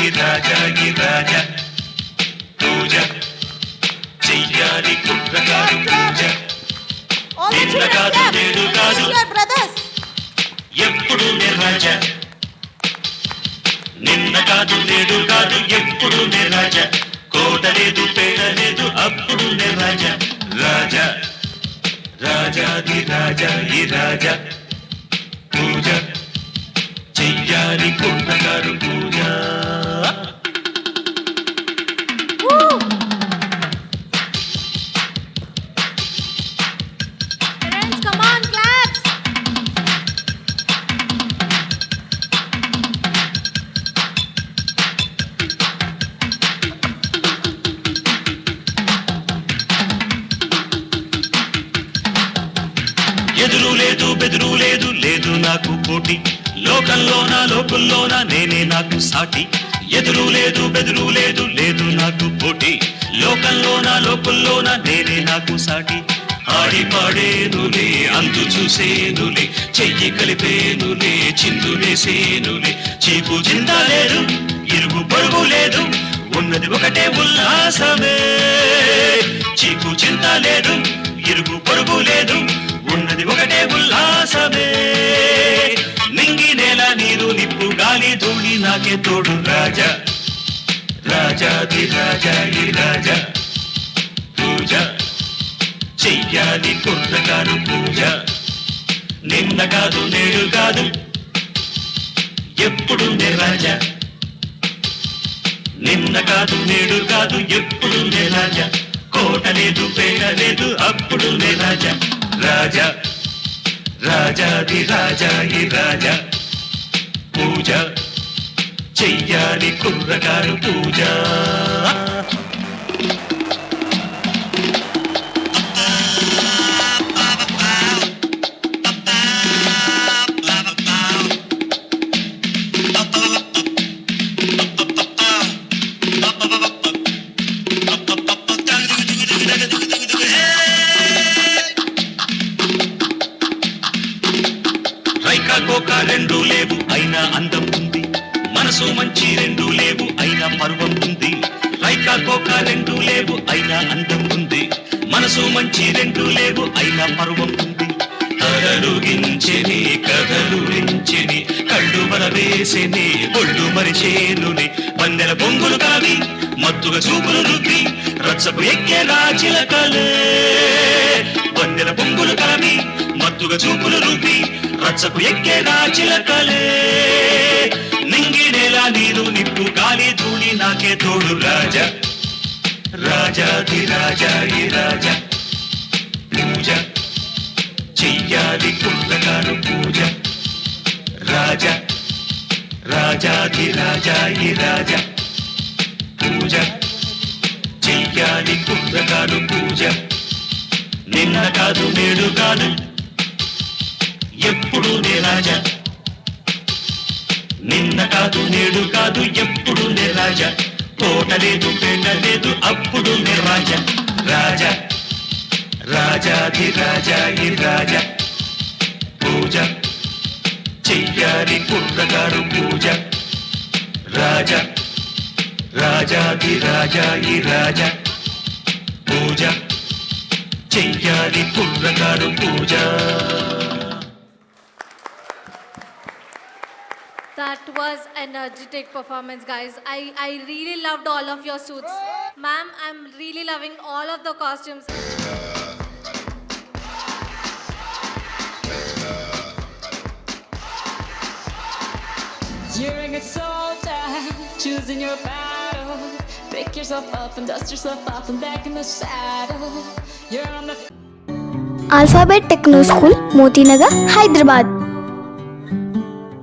ఈ రాజా ఈ రాజా పూజ చెయ్యాలి కుట్రకారు పూజ నిన్న కాదు నేడు కాదు ఎప్పుడు నే రాజా నిన్న కాదు నేడు కాదు ఎప్పుడు నే రాజా కోట లేదు పేడ లేదు అప్పుడు నే రాజా రాజా రాజాది రాజా ఈ రాజా పూజ చెయ్యాలి కుట్రకారు పూజ ఎదురు లేదు బెదురు లేదు లేదు నాకు పోటీ లోకుల్లోన నేనే నాకు సాటి ఎదురు లేదు బెదురు లేదు లేదు నాకు పోటీ లోకుల్లోన నేనే నాకు సాటి ఆడి పాడేనులే అంతు చూసేనులే చెయ్యి కలిపేనులే చిందు వేసేనులే చీపు చింత లేదు ఇరుగు పొరుగు లేదు ఉన్నది ఒకటే ఉల్లాసమే చీపు చింత లేదు ఇరుగు పొరుగు లేదు ఉన్నది ఒకటే ఉల్లాసమే నింగి నేల నీరు నిప్పు గాలి ధూళి నాకే తోడు రాజా రాజాది రాజా ఈ రాజా పూజ చెయ్యాలి కుర్రకారు పూజ నిన్న కాదు నేడు కాదు ఎప్పుడు నే రాజా నిన్న కాదు నేడు కాదు ఎప్పుడు నే రాజా కోట లేదు పేడ లేదు అప్పుడు నే రాజా రాజా రాజాది రాజా ఈ రాజా పూజ చెయ్యాలి కుర్రకారు పూజ కోక రెండు లేవు అయినా అందం ఉంది మనసు మంచి రెండు లేవు అయినా పర్వం ఉంది రైకా కోక రెండు లేవు అయినా అందం ఉంది మనసు మంచి రెండు లేవు అయినా పర్వం ఉంది కదలుగించెని కదలురించెని కళ్ళు బలవేసెని ఒళ్ళు మరిచేనుని పందెల పొంగులు కావి మత్తుగా చూపులు రుద్ది రచ్చపు ఎక్కే రాచిలకలే పందెల పొంగులు కావి మత్తుగా చూపులు రుద్ది రచ్చకు ఎక్కే రాచిలకలే నింగి నేల నీరు నిప్పు గాలి ధూళి నాకే తోడు రాజా రాజాది రాజా ఈ రాజా పూజ చెయ్యాలి కుర్రకారు పూజ రాజా రాజాది రాజా ఈ రాజా పూజ చెయ్యాలి కుర్రకారు పూజ నిన్న కాదు నేడు కాదు ఎప్పుడు నే రాజా నిన్న కాదు నేడు కాదు ఎప్పుడు నే రాజా కోట లేదు పేట లేదు అప్పుడు నే రాజా రాజా రాజాది రాజా ఈ రాజా పూజ చెయ్యాలి కుర్రకారు పూజ రాజా రాజాది రాజా ఈ రాజా పూజ చెయ్యాలి కుర్రకారు పూజ. That was an energetic performance, guys. I really loved all of your suits. Ma'am, I'm really loving all of the costumes. You're a good soldier, choosing your battle. Pick yourself up and dust yourself off and back in the saddle. You're on the Alphabet Techno School, Moti Nagar, Hyderabad.